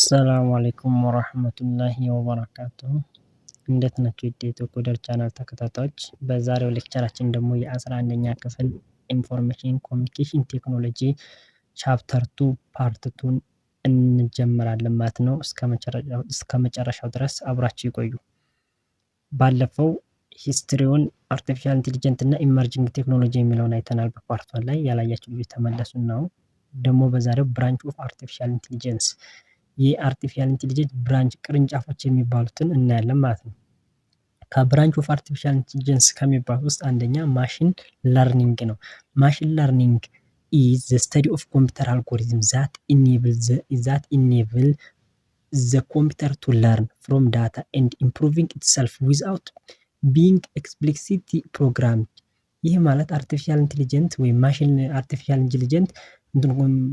አሰላሙ አለይኩም ወራህመቱላሂ ወበረካቱሁ። እንዴት ናችሁ የኢትዮ ኮደር ቻናል ተከታታዮች? በዛሬው ሌክቸራችን ደግሞ የ11ኛ ክፍል ኢንፎርሜሽን ኮሚኒኬሽን ቴክኖሎጂ ቻፕተር 2 ፓርት 2ን እንጀምራለን ማለት ነው። እስከ መጨረሻው ድረስ አብራችሁ ይቆዩ። ባለፈው ሂስትሪውን አርቲፊሻል ኢንተለጀንስ እና ኢመርጂንግ ቴክኖሎጂ የሚለውን አይተናል። በፓርት 1 ላይ ያላያችሁ ልጆች ተመለሱ ነው። ደግሞ በዛሬው ብራንች ኦፍ አርቲፊሻል ኢንተለጀንስ የአርቲፊሻል ኢንተለጀንስ ብራንች ቅርንጫፎች የሚባሉትን እናያለን ማለት ነው። ከብራንች ኦፍ አርቲፊሻል ኢንተለጀንስ ከሚባሉት ውስጥ አንደኛ ማሽን ለርኒንግ ነው። ማሽን ለርኒንግ ኢዝ ዘ ስተዲ ኦፍ ኮምፒውተር አልጎሪዝም ዛት ኢኔብል ዘ ኮምፒውተር ቱ ለርን ፍሮም ዳታ ኤንድ ኢምፕሩቪንግ ኢትሰልፍ ዊዝአውት ቢንግ ኤክስፕሊሲትሊ ፕሮግራምድ። ይህ ማለት አርቲፊሻል ኢንተለጀንስ ወይም ማሽን አርቲፊሻል ኢንተለጀንስ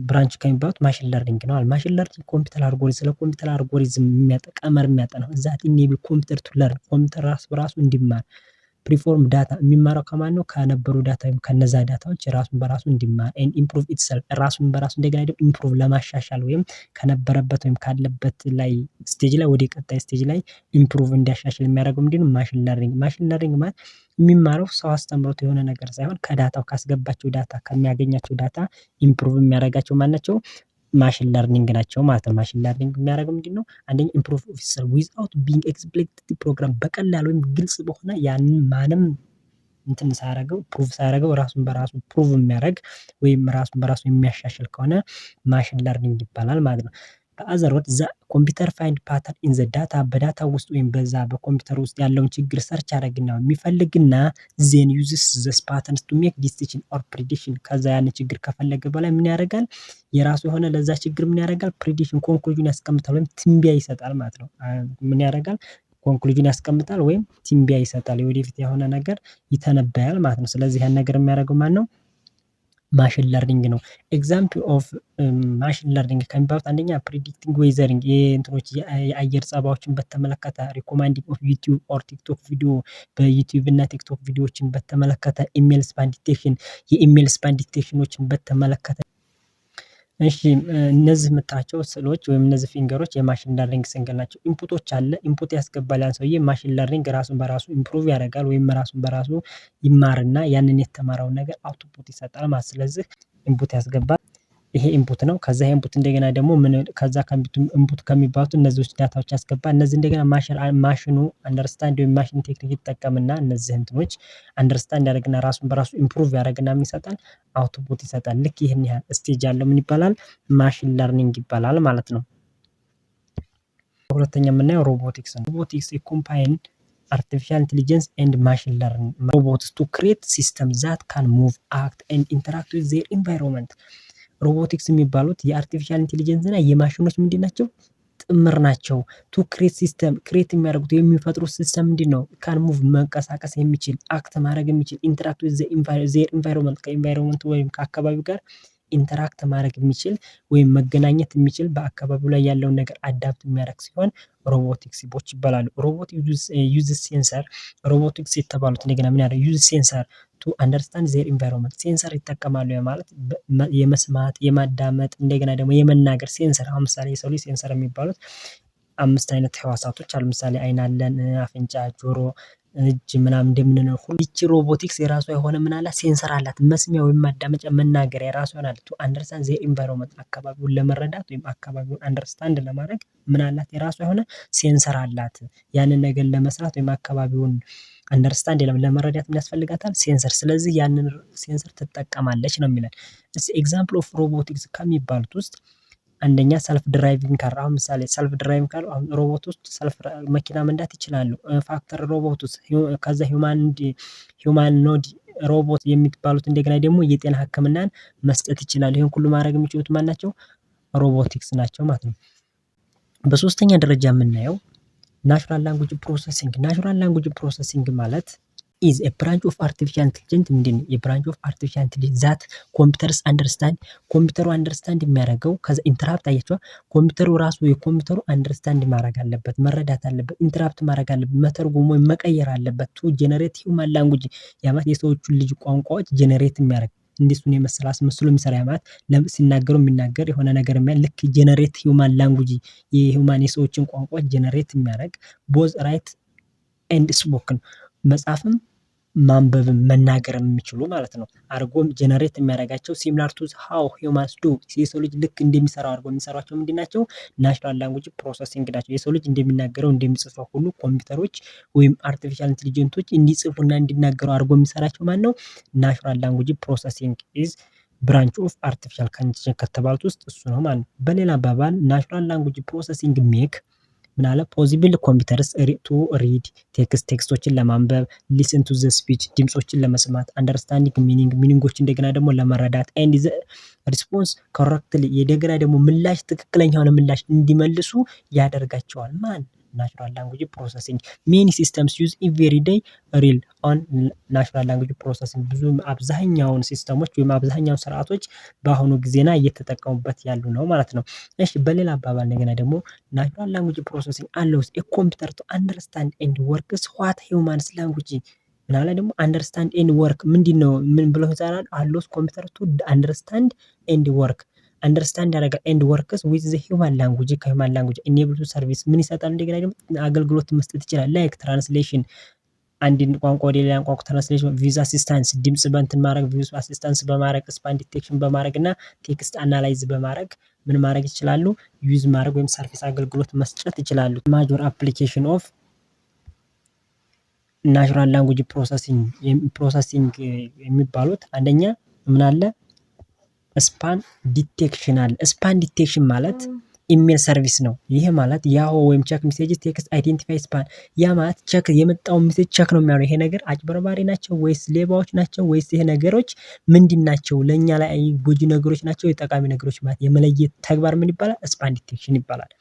ብራንች ከሚባሉት ማሽን ለርኒንግ ነው። ማሽን ለርኒንግ ኮምፒውተር አልጎሪዝም ስለ ኮምፒውተር አልጎሪዝም ቀመር የሚያጠናው ዛት ኢኔብል ኮምፒውተር ቱ ለርን ኮምፒውተር በራሱ እንዲማር ፕሪፎርም ዳታ የሚማረው ከማን ነው? ከነበሩ ዳታ ወይም ከነዛ ዳታዎች ራሱን በራሱ እንዲማር ኤንድ ኢምፕሩቭ ኢትሰልፍ ራሱን በራሱ እንደገና ደግሞ ኢምፕሩቭ ለማሻሻል ወይም ከነበረበት ወይም ካለበት ላይ ስቴጅ ላይ ወደ ቀጣይ ስቴጅ ላይ ኢምፕሩቭ እንዲያሻሽል የሚያደርገው ምንድነው? ማሽን ለርኒንግ። ማሽን ለርኒንግ ማለት የሚማረው ሰው አስተምሮት የሆነ ነገር ሳይሆን ከዳታው ካስገባቸው ዳታ ከሚያገኛቸው ዳታ ኢምፕሩቭ የሚያደርጋቸው ማናቸው? ማሽን ለርኒንግ ናቸው ማለት ነው። ማሽን ለርኒንግ የሚያደርገው ምንድነው? አንደኛ ኢምፕሩቭ ኦፊሰር ዊዝአውት ቢንግ ኤክስፕሊሲትሊ ፕሮግራም በቀላል ወይም ግልጽ በሆነ ያንን ማንም እንትን ሳያደርገው ፕሩቭ ሳያደርገው ራሱን በራሱ ፕሩቭ የሚያደርግ ወይም ራሱን በራሱ የሚያሻሽል ከሆነ ማሽን ለርኒንግ ይባላል ማለት ነው። በአዘር ወርድ ዘ ኮምፒውተር ፋይንድ ፓተርን ኢን ዘ ዳታ በዳታ ውስጥ ወይም በዛ በኮምፒውተር ውስጥ ያለውን ችግር ሰርች ያደርግና የሚፈልግና ዜን ዩዝስ ዘስ ፓተርንስ ቱ ሜክ ዲሲዥን ኦር ፕሪዲክሽን። ከዛ ያን ችግር ከፈለገ በላይ ምን ያደርጋል? የራሱ የሆነ ለዛ ችግር ምን ያደርጋል? ፕሪዲክሽን ኮንክሉዥን ያስቀምጣል ወይም ትንቢያ ይሰጣል ማለት ነው። ምን ያደርጋል? ኮንክሉዥን ያስቀምጣል ወይም ትንቢያ ይሰጣል። የወደፊት የሆነ ነገር ይተነበያል ማለት ነው። ስለዚህ ያን ነገር የሚያደርገው ማን ነው? ማሽን ለርኒንግ ነው። ኤግዛምፕል ኦፍ ማሽን ለርኒንግ ከሚባሉት አንደኛ ፕሪዲክቲንግ ዌዘሪንግ የእንትኖች የአየር ጸባዮችን በተመለከተ፣ ሪኮማንዲንግ ኦፍ ዩቲዩብ ኦር ቲክቶክ ቪዲዮ በዩቲዩብ እና ቲክቶክ ቪዲዮዎችን በተመለከተ፣ ኢሜል ስፓም ዲቴክሽን የኢሜል ስፓም ዲቴክሽኖችን በተመለከተ። እሺ እነዚህ የምታቸው ስዕሎች ወይም እነዚህ ፊንገሮች የማሽን ለርኒንግ ሲንግል ናቸው። ኢንፑቶች አለ ኢንፑት ያስገባል ያን ሰውዬ ማሽን ለርኒንግ ራሱን በራሱ ኢምፕሩቭ ያደርጋል ወይም ራሱን በራሱ ይማርና ያንን የተማረውን ነገር አውትፑት ይሰጣል ማለት። ስለዚህ ኢንፑት ያስገባል ይሄ ኢንፑት ነው። ከዛ ይሄ ኢንፑት እንደገና ደግሞ ከዛ ኢንፑት ከሚባሉት እነዚህ ዳታዎች ያስገባል። እነዚህ እንደገና ማሽኑ አንደርስታንድ ወይም ማሽን ቴክኒክ ይጠቀምና እነዚህ እንትኖች አንደርስታንድ ያደርግና ራሱን በራሱ ኢምፕሩቭ ያደርግና ምን ይሰጣል? አውትፑት ይሰጣል። ልክ ይሄን ያህል ስቴጅ ያለው ምን ይባላል? ማሽን ለርኒንግ ይባላል ማለት ነው። ሁለተኛ የምናየው ሮቦቲክስ ነው። ሮቦቲክስ ኮምባይን አርቲፊሻል ኢንተለጀንስ ኤንድ ማሽን ለርኒንግ ሮቦትስ ቱ ክሬት ሲስተም ዛት ካን ሙቭ አክት ኤንድ ኢንተራክት ዊዝ ዜር ኢንቫይሮንመንት። ሮቦቲክስ የሚባሉት የአርቲፊሻል ኢንተለጀንስ እና የማሽኖች ምንድን ናቸው? ጥምር ናቸው። ቱ ክሬት ሲስተም ክሬት የሚያደርጉት የሚፈጥሩት ሲስተም ምንድን ነው? ካን ሙቭ መንቀሳቀስ የሚችል አክት ማድረግ የሚችል ኢንተራክት ዊዝ ዜር ኢንቫይሮንመንት ከኢንቫይሮንመንቱ ወይም ከአካባቢው ጋር ኢንተራክት ማድረግ የሚችል ወይም መገናኘት የሚችል በአካባቢው ላይ ያለውን ነገር አዳፕት የሚያደርግ ሲሆን ሮቦቲክስ ይባላሉ። ሮቦቲክስ ዩዝ ሴንሰር ሮቦቲክስ የተባሉት እንደገና ምን ያደርጋሉ? ዩዝ ሴንሰር ቱ አንደርስታንድ ዜር ኢንቫይሮንመንት ሴንሰር ይጠቀማሉ። ማለት የመስማት የማዳመጥ እንደገና ደግሞ የመናገር ሴንሰር። አሁን ምሳሌ የሰው ልጅ ሴንሰር የሚባሉት 5 አይነት ህዋሳቶች አሉ። ምሳሌ አይን አለን፣ አፍንጫ፣ ጆሮ፣ እጅ ምናምን እንደምንለው ሁሉ ይቺ ሮቦቲክስ የራሷ የሆነ ምን አላት? ሴንሰር አላት። መስሚያ ወይም ማዳመጫ መናገሪያ የራሷ አላት። ቱ አንደርስታንድ ዜር ኢንቫይሮንመንት አካባቢውን ለመረዳት ወይም አካባቢውን አንደርስታንድ ለማድረግ ምን አላት? የራሷ የሆነ ሴንሰር አላት። ያንን ነገር ለመስራት ወይም አካባቢውን አንደርስታንድ ለመረዳት ምን ያስፈልጋታል? ሴንሰር። ስለዚህ ያንን ሴንሰር ትጠቀማለች ነው የሚለን። ኤግዛምፕል ኦፍ ሮቦቲክስ ከሚባሉት ውስጥ አንደኛ ሰልፍ ድራይቪንግ ካር። አሁን ምሳሌ ሰልፍ ድራይቪንግ ካር አሁን ሮቦት ውስጥ ሰልፍ መኪና መንዳት ይችላሉ። ፋክተር ሮቦት ውስጥ ከዛ ሂውማኖይድ ሮቦት የሚባሉት እንደገና ደግሞ የጤና ሕክምናን መስጠት ይችላሉ። ይሄን ሁሉ ማድረግ የሚችሉት ማን ናቸው? ሮቦቲክስ ናቸው ማለት ነው። በሶስተኛ ደረጃ የምናየው ናቹራል ላንጉጅ ፕሮሰሲንግ። ናቹራል ላንጉጅ ፕሮሰሲንግ ማለት ኢዝ ኤ ብራንች ኦፍ አርቲፊሻል ኢንተለጀንስ ምንድን ነው? የብራንች ኦፍ አርቲፊሻል ኢንተለጀንስ ዛት ኮምፒውተርስ አንደርስታንድ ኮምፒውተሩ አንደርስታንድ የሚያደርገው ከዛ ኢንተራፕት አያችኋ። ኮምፒውተሩ ራሱ የኮምፒውተሩ አንደርስታንድ ማድረግ አለበት፣ መረዳት አለበት፣ ኢንተራፕት ማድረግ አለበት፣ መተርጎም ወይም መቀየር አለበት። ቱ ጀነሬት ሂውማን ላንጉጅ ያማት የሰዎቹን ልጅ ቋንቋዎች ጀነሬት የሚያደርግ እንደሱን የመሰለ አስመስሎ የሚሰራ ማለት ሲናገሩ የሚናገር የሆነ ነገር ልክ ጀነሬት ሂውማን ላንጉጅ የሂውማን የሰዎችን ቋንቋ ጀነሬት የሚያደርግ ቦዝ ራይት ኤንድ ስፖክን መጻፍም ማንበብም መናገርም የሚችሉ ማለት ነው አድርጎም ጀነሬት የሚያደርጋቸው ሲሚላር ቱ ሃው ሂውማንስ ዱ የሰው ልጅ ልክ እንደሚሰራው አድርጎ የሚሰሯቸው ምንድን ናቸው? ናቹራል ላንጉጅ ፕሮሰሲንግ ናቸው። የሰው ልጅ እንደሚናገረው እንደሚጽፈው ሁሉ ኮምፒውተሮች ወይም አርቲፊሻል ኢንቴሊጀንቶች እንዲጽፉና እንዲናገሩ አድርጎ የሚሰራቸው ማን ነው? ናቹራል ላንጉጅ ፕሮሰሲንግ ኢዝ ብራንች ኦፍ አርቲፊሻል ኢንቴሊጀንስ ከተባሉት ውስጥ እሱ ነው ማለት ነው። በሌላ አባባል ናቹራል ላንጉጅ ፕሮሰሲንግ ሜክ ምን አለ ፖሲብል ኮምፒውተርስ ቱ ሪድ ቴክስቶችን ለማንበብ ሊስን ቱ ዘ ስፒች ድምጾችን ለመስማት አንደርስታንዲንግ ሚኒንጎች እንደገና ደግሞ ለመረዳት ኤንድ ዘ ሪስፖንስ ኮረክትሊ እንደገና ደግሞ ምላሽ ትክክለኛ የሆነ ምላሽ እንዲመልሱ ያደርጋቸዋል። ማን ናቹራል ላንጉጅ ፕሮሰሲንግ ሜኒ ሲስተምስ ዩዝ ኤቭሪዴይ ሪል ኦን ናቹራል ላንጉጅ ፕሮሰሲንግ ብዙ አብዛኛውን ሲስተሞች ወይም አብዛኛውን ስርዓቶች በአሁኑ ጊዜና እየተጠቀሙበት ያሉ ነው ማለት ነው። እሺ በሌላ አባባል እንደገና ደግሞ ናቹራል ላንጉጅ ፕሮሰሲንግ አሎውስ ኤ ኮምፒውተር ቱ አንደርስታንድ ኤንድ ወርክስ ዋት ሂውማንስ ላንጉጅ ምናለ ደግሞ አንደርስታንድ ኤንድ ወርክ ምንድነው ምን ብለው ይዛራል አሎውስ ኮምፒውተር ቱ አንደርስታንድ ኤንድ ወርክ አንደርስታንድ ያደርጋል ኤንድ ወርክስ ዊዝ ዘ ሂውማን ላንጉጅ ከሂውማን ላንጉጅ ኢኔብል ቱ ሰርቪስ ምን ይሰጣል እንደገና ደግሞ አገልግሎት መስጠት ይችላል። ላይክ ትራንስሌሽን አንድን ቋንቋ ወደ ሌላ ቋንቋ ትራንስሌሽን ቪዛ አሲስታንስ ድምጽ በእንትን ማድረግ ቪዛ አሲስታንስ በማድረግ ስፓን ዲቴክሽን በማድረግ እና ቴክስት አናላይዝ በማድረግ ምን ማድረግ ይችላሉ ዩዝ ማድረግ ወይም ሰርቪስ አገልግሎት መስጠት ይችላሉ። ማጆር አፕሊኬሽን ኦፍ ናቹራል ላንጉጅ ፕሮሰሲንግ የሚባሉት አንደኛ ምን አለ ስፓን ዲቴክሽን አለ። ስፓን ዲቴክሽን ማለት ኢሜል ሰርቪስ ነው። ይሄ ማለት ያሆ ወይም ቼክ ሜሴጅ ቴክስት አይዴንቲፋይ ስፓን ያ ማለት ቼክ የመጣው ሜሴጅ ቼክ ነው የሚያደርገው። ይሄ ነገር አጭበርባሪ ናቸው ወይስ ሌባዎች ናቸው ወይስ ይሄ ነገሮች ምንድን ናቸው ለኛ ላይ ጎጂ ነገሮች ናቸው የጠቃሚ ነገሮች ማለት የመለየት ተግባር ምን ይባላል? ስፓን ዲቴክሽን ይባላል።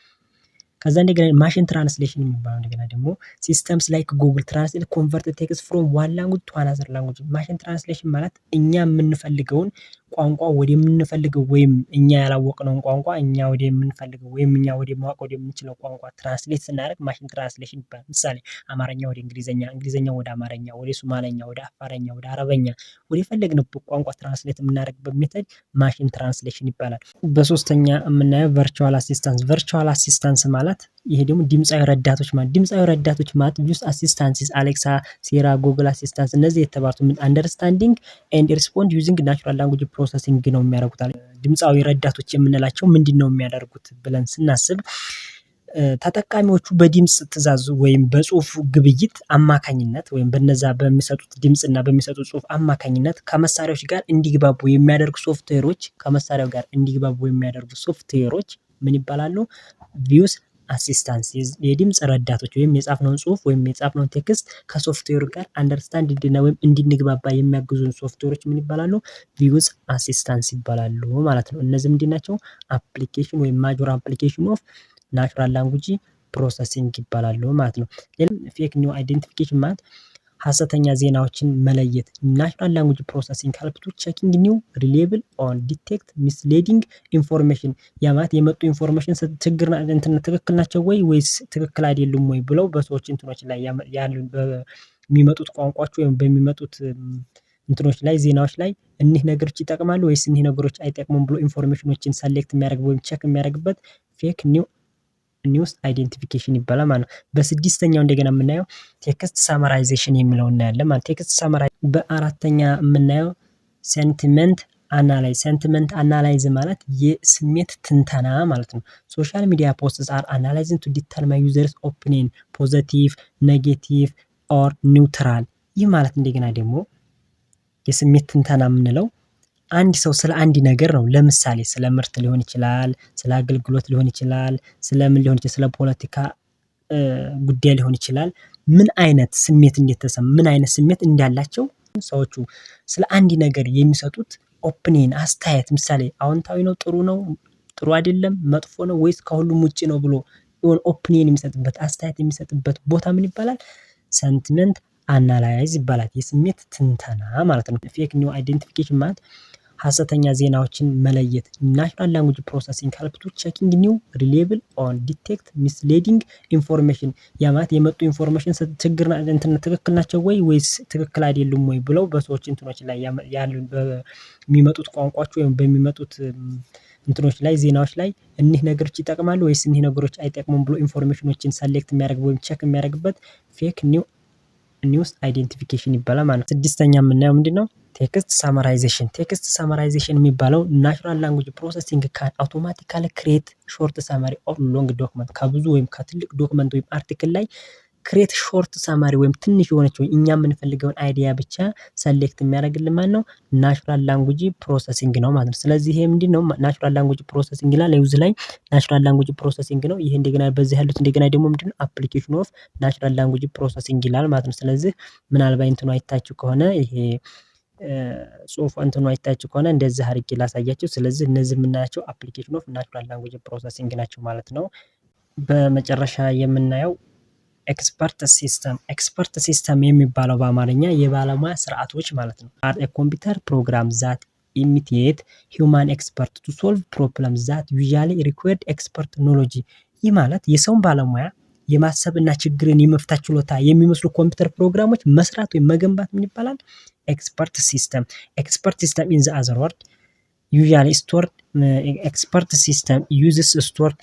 ከዛ እንደገና ማሽን ትራንስሌሽን የሚባለው እንደገና ደግሞ ሲስተምስ ላይክ ጉግል ትራንስሌት ኮንቨርት ቴክስት ፍሮም ዋን ላንጉጅ ቱ አናዘር ላንጉጅ። ማሽን ትራንስሌሽን ማለት እኛ የምንፈልገውን ቋንቋ ወደ የምንፈልገው ወይም እኛ ያላወቅነውን ቋንቋ እኛ ወደ የምንፈልገው ወይም እኛ ወደ ማወቅ ወደ የምንችለው ቋንቋ ትራንስሌት ስናደርግ ማሽን ትራንስሌሽን ይባላል። ምሳሌ አማርኛ ወደ እንግሊዘኛ፣ እንግሊዘኛ ወደ አማርኛ፣ ወደ ሶማለኛ፣ ወደ አፋረኛ፣ ወደ አረበኛ ወደ የፈለግንበት ቋንቋ ትራንስሌት የምናደርግበት ሜተድ ማሽን ትራንስሌሽን ይባላል። በሶስተኛ የምናየው ቨርቹዋል አሲስታንስ። ቨርቹዋል አሲስታንስ ማለት ይሄ ደግሞ ድምጻዊ ረዳቶች ማለት ድምጻዊ ረዳቶች ማለት ዩስ አሲስታንስ አሌክሳ፣ ሴራ፣ ጉግል አሲስታንስ እነዚህ የተባሉት አንደርስታንዲንግ ኤንድ ሪስፖንድ ዩዚንግ ናቹራል ላንጉጅ ፕሮሰሲንግ ነው የሚያደርጉት። ድምጻዊ ረዳቶች የምንላቸው ምንድን ነው የሚያደርጉት ብለን ስናስብ ተጠቃሚዎቹ በድምጽ ትእዛዝ ወይም በጽሁፍ ግብይት አማካኝነት ወይም በነዛ በሚሰጡት ድምጽና በሚሰጡት ጽሁፍ አማካኝነት ከመሳሪያዎች ጋር እንዲግባቡ የሚያደርጉ ሶፍትዌሮች ከመሳሪያው ጋር እንዲግባቡ የሚያደርጉ ሶፍትዌሮች ምን ይባላሉ? ቪውስ አሲስታንስ የድምጽ ረዳቶች ወይም የጻፍነውን ጽሁፍ ወይም የጻፍነውን ቴክስት ከሶፍትዌሩ ጋር አንደርስታንድ ወይም እንድንግባባ የሚያግዙን ሶፍትዌሮች ምን ይባላሉ? ቪውስ አሲስታንስ ይባላሉ ማለት ነው። እነዚህ ምንድን ናቸው? አፕሊኬሽን ወይም ማጆር አፕሊኬሽን ኦፍ ናቹራል ላንጉጅ ፕሮሰሲንግ ይባላሉ ማለት ነው። ሌላም ፌክ ኒው አይዴንቲፊኬሽን ማለት ሐሰተኛ ዜናዎችን መለየት። ናቹራል ላንጉጅ ፕሮሰሲንግ ሄልፕ ቱ ቼኪንግ ኒው ሪሌብል ኦን ዲቴክት ሚስሌዲንግ ኢንፎርሜሽን ያ ማለት የመጡ ኢንፎርሜሽን ችግር እንትን ትክክል ናቸው ወይ ወይስ ትክክል አይደሉም ወይ ብለው በሰዎች እንትኖች ላይ ያሉ በሚመጡት ቋንቋዎች ወይም በሚመጡት እንትኖች ላይ ዜናዎች ላይ እኒህ ነገሮች ይጠቅማሉ ወይስ እኒህ ነገሮች አይጠቅሙም ብሎ ኢንፎርሜሽኖችን ሰሌክት የሚያደርግ ወይም ቼክ የሚያደርግበት ፌክ ኒውስ አይዴንቲፊኬሽን ይባላል ማለት ነው። በስድስተኛው እንደገና የምናየው ቴክስት ሳመራይዜሽን የሚለው እናያለን ማለት ቴክስት ሳመራይዝ። በአራተኛ የምናየው ሴንቲመንት አናላይዝ። ሴንቲመንት አናላይዝ ማለት የስሜት ትንተና ማለት ነው። ሶሻል ሚዲያ ፖስትስ አር አናላይዝንግ ቱ ዲተርማይን ዩዘርስ ኦፒኒየን ፖዚቲቭ፣ ኔጌቲቭ ኦር ኒውትራል። ይህ ማለት እንደገና ደግሞ የስሜት ትንተና የምንለው አንድ ሰው ስለ አንድ ነገር ነው። ለምሳሌ ስለ ምርት ሊሆን ይችላል፣ ስለ አገልግሎት ሊሆን ይችላል፣ ስለምን ሊሆን ይችላል፣ ስለ ፖለቲካ ጉዳይ ሊሆን ይችላል። ምን አይነት ስሜት እንደተሰማ ምን አይነት ስሜት እንዳላቸው ሰዎቹ ስለ አንድ ነገር የሚሰጡት ኦፒኒየን አስተያየት፣ ምሳሌ አዎንታዊ ነው፣ ጥሩ ነው፣ ጥሩ አይደለም፣ መጥፎ ነው ወይስ ከሁሉም ውጪ ነው ብሎ የሆነ ኦፒኒየን የሚሰጥበት አስተያየት የሚሰጥበት ቦታ ምን ይባላል? ሴንቲመንት አናላይዝ ይባላል። የስሜት ትንተና ማለት ነው። ፌክ ኒው አይዴንቲፊኬሽን ማለት ሐሰተኛ ዜናዎችን መለየት። ናቹራል ላንጉጅ ፕሮሰሲንግ ሄልፕ ቱ ቼኪንግ ኒው ሪሌብል ኦን ዲቴክት ሚስሌዲንግ ኢንፎርሜሽን። ያ ማለት የመጡ ኢንፎርሜሽን ችግር ትክክል ናቸው ወይስ ትክክል አይደሉም ወይ ብለው በሰዎች እንትኖች ላይ ያሉ በሚመጡት ቋንቋዎች ወይም በሚመጡት እንትኖች ላይ ዜናዎች ላይ እኒህ ነገሮች ይጠቅማሉ ወይስ እኒህ ነገሮች አይጠቅሙም ብሎ ኢንፎርሜሽኖችን ሰሌክት የሚያደርግ ወይም ቼክ የሚያደርግበት ፌክ ኒውስ አይዴንቲፊኬሽን ይባላል ማለት ነው። ስድስተኛ የምናየው ምንድነው? ቴክስት ሳመራይዜሽን። ቴክስት ሳመራይዜሽን የሚባለው ናቹራል ላንጉጅ ፕሮሰሲንግ ካን አውቶማቲካሊ ክሬት ሾርት ሳማሪ ኦፍ ሎንግ ዶክመንት። ከብዙ ወይም ከትልቅ ዶክመንት ወይም አርቲክል ላይ ክሬት ሾርት ሳማሪ ወይም ትንሽ የሆነች ወይ እኛ የምንፈልገውን አይዲያ ብቻ ሰሌክት የሚያደርግልን ማን ነው? ናቹራል ላንጉጅ ፕሮሰሲንግ ነው ማለት ነው። ስለዚህ ይሄ ምንድነው? ናቹራል ላንጉጅ ፕሮሰሲንግ ይላል። ዩዝ ላይ ናቹራል ላንጉጅ ፕሮሰሲንግ ነው። ይሄ እንደገና በዚህ ያሉት እንደገና ደግሞ ምንድነው? አፕሊኬሽን ኦፍ ናቹራል ላንጉጅ ፕሮሰሲንግ ይላል ማለት ነው። ስለዚህ ምናልባት እንትኑ አይታችሁ ከሆነ ይሄ ጽሁፍ እንትኑ አይታችሁ ከሆነ እንደዚህ አድርጌ ላሳያችሁ። ስለዚህ እነዚህ የምናያቸው አፕሊኬሽን ኦፍ ናቹራል ላንጉጅ ፕሮሰሲንግ ናቸው ማለት ነው። በመጨረሻ የምናየው ኤክስፐርት ሲስተም። ኤክስፐርት ሲስተም የሚባለው በአማርኛ የባለሙያ ስርዓቶች ማለት ነው። አር ኮምፒውተር ፕሮግራም ዛት ኢሚቴት ሂውማን ኤክስፐርት ቱ ሶልቭ ፕሮብለም ዛት ዩዥዋሊ ሪኳየርድ ኤክስፐርት ኖሎጂ። ይህ ማለት የሰውን ባለሙያ የማሰብና ችግርን የመፍታት ችሎታ የሚመስሉ ኮምፒውተር ፕሮግራሞች መስራት ወይም መገንባት ምን ይባላል? ኤክስፐርት ሲስተም። ኤክስፐርት ሲስተም ኢን ዘ አዘር ወርድ ዩዥዋሊ ስቶርድ ኤክስፐርት ሲስተም ዩዝስ ስቶርድ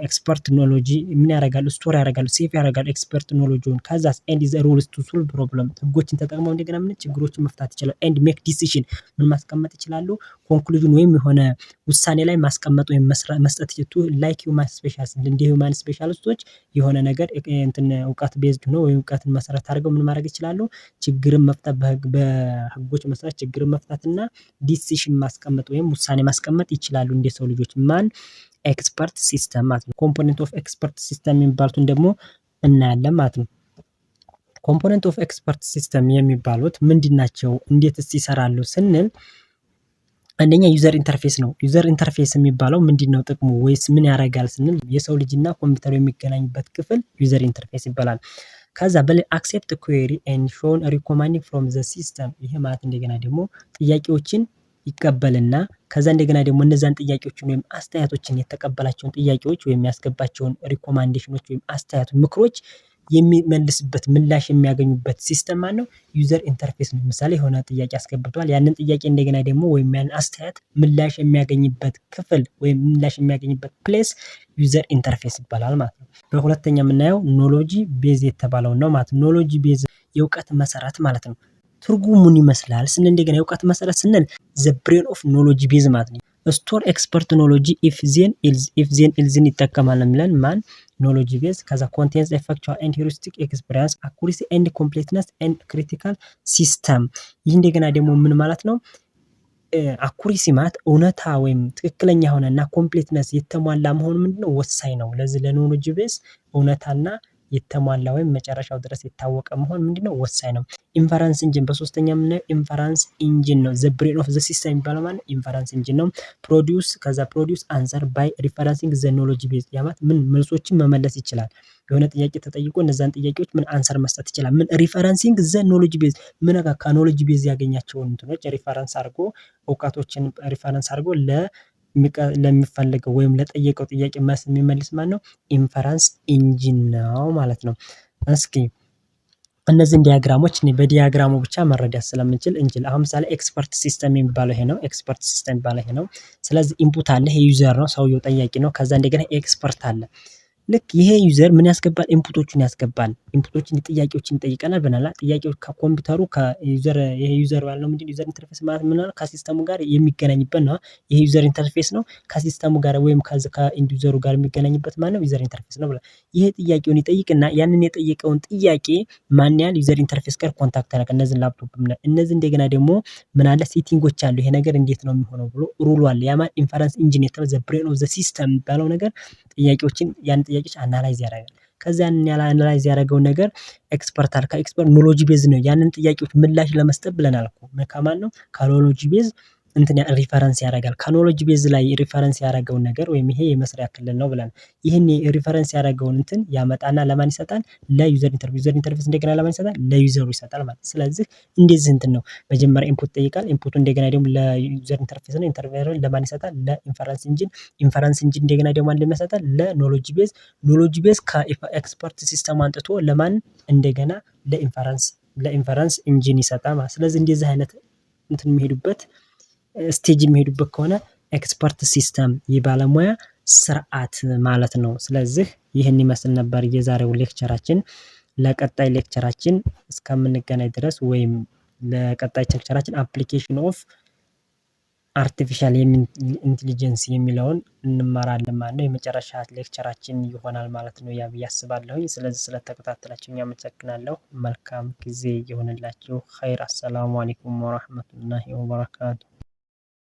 ኤክስፐርት ኖሎጂ ምን ያደርጋሉ? ስቶር ያደርጋሉ፣ ሴፍ ያደርጋሉ ኤክስፐርት ኖሎጂውን። ከዛስ ኤንድ ዘ ሩልስ ቱ ሶልቭ ፕሮብለም ህጎችን ተጠቅመው እንደገና ምን ችግሮችን መፍታት ይችላል። ኤንድ ሜክ ዲሲሽን ምን ማስቀመጥ ይችላሉ? ኮንክሉዥን ወይም የሆነ ውሳኔ ላይ ማስቀመጥ ወይም መስጠት ይችላሉ። ላይክ ሂውማን ስፔሻሊስት እንደ ሂውማን ስፔሻሊስቶች የሆነ ነገር እንትን እውቀት ቤዝድ ሆኖ ወይም እውቀትን መሰረት አድርገው ምን ማድረግ ይችላሉ? ችግርን መፍታት በህጎች መሰረት ችግርን መፍታትና ዲሲሽን ማስቀመጥ ወይም ውሳኔ ማስቀመጥ ይችላሉ እንደ ሰው ልጆች። ማን? ኤክስፐርት ሲስተም ማለት ነው። ኮምፖነንት ኦፍ ኤክስፐርት ሲስተም የሚባሉትን ደግሞ እናያለን ማለት ነው። ኮምፖነንት ኦፍ ኤክስፐርት ሲስተም የሚባሉት ምንድን ናቸው? እንዴትስ ይሰራሉ ስንል አንደኛ ዩዘር ኢንተርፌስ ነው። ዩዘር ኢንተርፌስ የሚባለው ምንድነው ጥቅሙ ወይስ ምን ያደርጋል ስንል የሰው ልጅና ኮምፒውተሩ የሚገናኙበት ክፍል ዩዘር ኢንተርፌስ ይባላል። ከዛ በላይ አክሴፕት ኩዌሪ ኤንድ ሾውን ሪኮማንዲንግ ፍሮም ዘ ሲስተም። ይሄ ማለት እንደገና ደግሞ ጥያቄዎችን ይቀበልና ከዛ እንደገና ደግሞ እነዛን ጥያቄዎችን ወይም አስተያየቶችን የተቀበላቸውን ጥያቄዎች ወይም ያስገባቸውን ሪኮማንዴሽኖች ወይም አስተያየት ምክሮች የሚመልስበት ምላሽ የሚያገኙበት ሲስተም ማለት ነው ዩዘር ኢንተርፌስ ነው። ምሳሌ የሆነ ጥያቄ አስገብቷል። ያንን ጥያቄ እንደገና ደግሞ ወይም ያን አስተያየት ምላሽ የሚያገኝበት ክፍል ወይም ምላሽ የሚያገኝበት ፕሌስ ዩዘር ኢንተርፌስ ይባላል ማለት ነው። በሁለተኛ የምናየው ኖሎጂ ቤዝ የተባለው ነው ማለት ነው። ኖሎጂ ቤዝ የእውቀት መሰረት ማለት ነው። ትርጉሙን ይመስላል ስንል እንደገና የእውቀት መሰረት ስንል ዘ ብሬን ኦፍ ኖሎጂ ቤዝ ማለት ነው። ስቶር ኤክስፐርት ኖሎጂ ኢፍ ዜን ኢልዝን ይጠቀማል የሚለን ማን? ኖሎጂ ቤዝ። ከዛ ኮንቴንስ ኤፌክቹዋል ኤንድ ሂውሪስቲክ ኤክስፒሪየንስ አኩሪሲ ኤንድ ኮምፕሌትነስ ኤንድ ክሪቲካል ሲስተም። ይህ እንደገና ደግሞ ምን ማለት ነው? አኩሪሲ ማለት እውነታ ወይም ትክክለኛ የሆነና ኮምፕሌትነስ የተሟላ መሆን ምንድነው? ወሳኝ ነው። ለዚህ ለኖሎጂ ቤዝ እውነታና የተሟላ ወይም መጨረሻው ድረስ የታወቀ መሆን ምንድነው? ወሳኝ ነው። ኢንፈረንስ ኢንጂን በሶስተኛ የምናየው ኢንፈረንስ ኢንጂን ነው። ዘ ብሬን ኦፍ ዘ ሲስተም የሚባለው ማለት ኢንፈረንስ ኢንጂን ነው። ፕሮዲውስ አንሰር ባይ ሪፈረንሲንግ ዘ ኖሎጂ ቤዝ። ያ ማለት ምን መልሶችን መመለስ ይችላል። የሆነ ጥያቄ ተጠይቆ እነዛን ጥያቄዎች ምን አንሰር መስጠት ይችላል። ምን ሪፈረንሲንግ ዘ ኖሎጂ ቤዝ ምን ከኖሎጂ ቤዝ ያገኛቸውን እንትኖች ሪፈረንስ አድርጎ እውቀቶችን ሪፈረንስ አድርጎ ለሚፈልገው ወይም ለጠየቀው ጥያቄ መልስ የሚመልስ ማን ነው? ኢንፈረንስ ኢንጂን ነው ማለት ነው። እስኪ እነዚህን ዲያግራሞች በዲያግራሙ ብቻ መረዳት ስለምንችል አሁን ምሳሌ ኤክስፐርት ሲስተም የሚባለው ይሄ ነው። ኤክስፐርት ሲስተም የሚባለው ይሄ ነው። ስለዚህ ኢንፑት አለ፣ ይሄ ዩዘር ነው፣ ሰውየው ጠያቂ ነው። ከዛ እንደገና ኤክስፐርት አለ። ልክ ይሄ ዩዘር ምን ያስገባል? ኢንፑቶችን ያስገባል። ኢንፑቶችን ጥያቄዎችን ይጠይቀናል ብናላ ጥያቄዎች ከኮምፒውተሩ ከዩዘር ይሄ ዩዘር ያለው ምንድነው? ዩዘር ኢንተርፌስ ማለት ምን ነው? ከሲስተሙ ጋር የሚገናኝበት ነው። ይሄ ዩዘር ኢንተርፌስ ነው። ከሲስተሙ ጋር ወይም ከኢንድ ዩዘሩ ጋር የሚገናኝበት ማለት ነው ዩዘር ኢንተርፌስ ነው ብለን ይሄ ጥያቄውን ይጠይቅና ያንን የጠየቀውን ጥያቄ ማን ያህል ዩዘር ኢንተርፌስ ጋር ኮንታክት ያደርጋ እነዚህን ላፕቶፕ እነዚህ እንደገና ደግሞ ምን አለ ሴቲንጎች አሉ። ይሄ ነገር እንዴት ነው የሚሆነው ብሎ ሩሉ አለ። ያ ማለት ኢንፈረንስ ኢንጂን የተባለ ዘ ብሬን ኦፍ ዘ ሲስተም የሚባለው ነገር ጥያቄዎችን ያን ጥያቄዎች አናላይዝ ያደርጋል። ከዛ ያንን አናላይዝ ያደረገውን ነገር ኤክስፐርት አለ። ከኤክስፐርት ኖሎጂ ቤዝ ነው ያንን ጥያቄዎች ምላሽ ለመስጠት ብለናል እኮ ከማን ነው? ከኖሎጂ ቤዝ እንትን ሪፈረንስ ያደርጋል። ከኖሎጂ ቤዝ ላይ ሪፈረንስ ያደረገውን ነገር ወይም ይሄ የመስሪያ ክልል ነው ብለን ይህን ሪፈረንስ ያደረገውን እንትን ያመጣና ለማን ይሰጣል? ለዩዘር ኢንተርፌስ። ዩዘር ኢንተርፌስ እንደገና ለማን ይሰጣል? ለዩዘሩ ይሰጣል ማለት ነው። ስለዚህ እንደዚህ እንትን ነው። መጀመሪያ ኢንፑት ይጠይቃል። ኢንፑቱ እንደገና ደግሞ ለዩዘር ኢንተርፌስ ነው። ኢንተርፌስ ለማን ይሰጣል? ለኢንፈረንስ ኢንጂን። ኢንፈረንስ ኢንጂን እንደገና ደግሞ አንድ ይሰጣል ለኖሎጂ ቤዝ። ኖሎጂ ቤዝ ከኤክስፐርት ሲስተም አንጥቶ ለማን እንደገና ለኢንፈረንስ ኢንጂን ይሰጣል ማለት። ስለዚህ እንደዚህ አይነት እንትን የሚሄዱበት ስቴጅ የሚሄዱበት ከሆነ ኤክስፐርት ሲስተም የባለሙያ ስርዓት ማለት ነው። ስለዚህ ይህን ይመስል ነበር የዛሬው ሌክቸራችን። ለቀጣይ ሌክቸራችን እስከምንገናኝ ድረስ ወይም ለቀጣይ ሌክቸራችን አፕሊኬሽን ኦፍ አርቲፊሻል ኢንተለጀንስ የሚለውን እንማራለን ማለት ነው። የመጨረሻ ሌክቸራችን ይሆናል ማለት ነው ያ ብዬ አስባለሁኝ። ስለዚህ ስለተከታተላችሁኝ አመሰግናለሁ። መልካም ጊዜ ይሁንላችሁ። ኸይር። አሰላሙ አለይኩም ወራህመቱላሂ ወበረካቱ።